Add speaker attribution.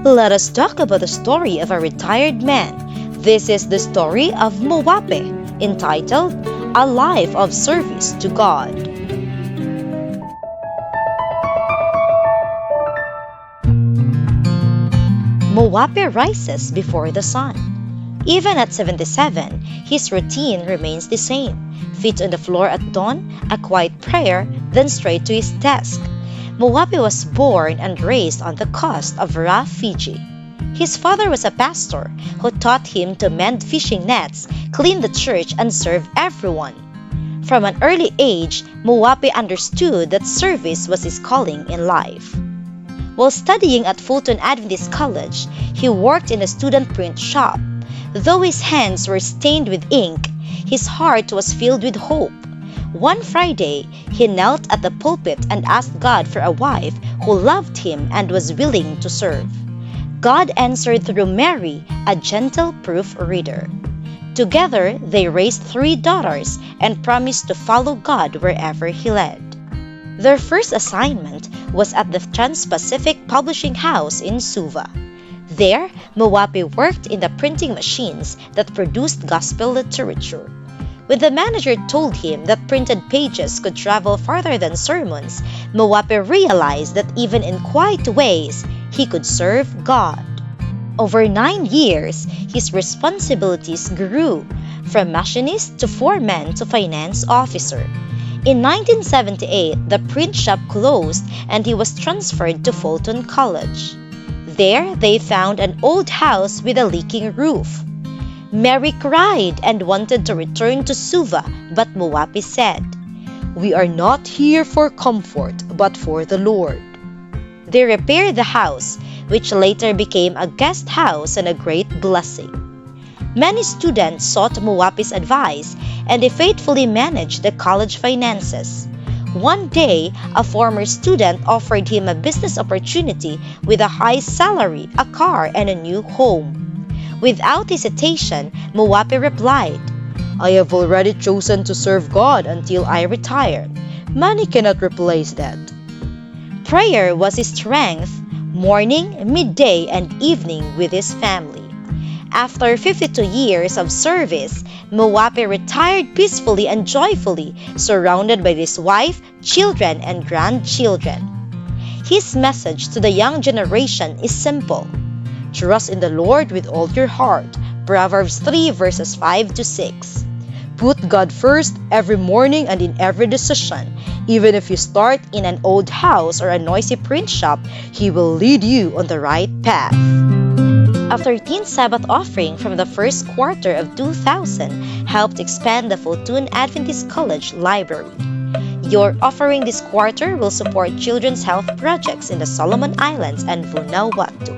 Speaker 1: Let us talk about the story of a retired man. This is the story of Mowape, entitled A Life of Service to God. Mowape rises before the sun. Even at 77, his routine remains the same. Feet on the floor at dawn, a quiet prayer, then straight to his desk. Mowape was born and raised on the coast of Fiji. His father was a pastor who taught him to mend fishing nets, clean the church, and serve everyone. From an early age, Mowape understood that service was his calling in life. While studying at Fulton Adventist College, he worked in a student print shop. Though his hands were stained with ink, his heart was filled with hope. One Friday, he knelt at the pulpit and asked God for a wife who loved him and was willing to serve. God answered through Mary, a gentle proofreader. Together, they raised 3 daughters and promised to follow God wherever He led. Their first assignment was at the Trans-Pacific Publishing House in Suva. There, Mowape worked in the printing machines that produced gospel literature. When the manager told him that printed pages could travel farther than sermons, Mowape realized that even in quiet ways, he could serve God. Over 9 years, his responsibilities grew, from machinist to foreman to finance officer. In 1978, the print shop closed and he was transferred to Fulton College. There, they found an old house with a leaking roof. Mary cried and wanted to return to Suva, but Mowape said, "We are not here for comfort, but for the Lord." They repaired the house, which later became a guest house and a great blessing. Many students sought Mowape's advice, and they faithfully managed the college finances. One day, a former student offered him a business opportunity with a high salary, a car, and a new home. Without hesitation, Mowape replied, "I have already chosen to serve God until I retire. Money cannot replace that." Prayer was his strength, morning, midday, and evening with his family. After 52 years of service, Mowape retired peacefully and joyfully, surrounded by his wife, children, and grandchildren. His message to the young generation is simple. Trust in the Lord with all your heart. Proverbs 3 verses 5 to 6. Put God first every morning and in every decision. Even if you start in an old house or a noisy print shop, He will lead you on the right path. A 13th Sabbath offering from the first quarter of 2000 helped expand the Fulton Adventist College Library. Your offering this quarter will support children's health projects in the Solomon Islands and Vanuatu.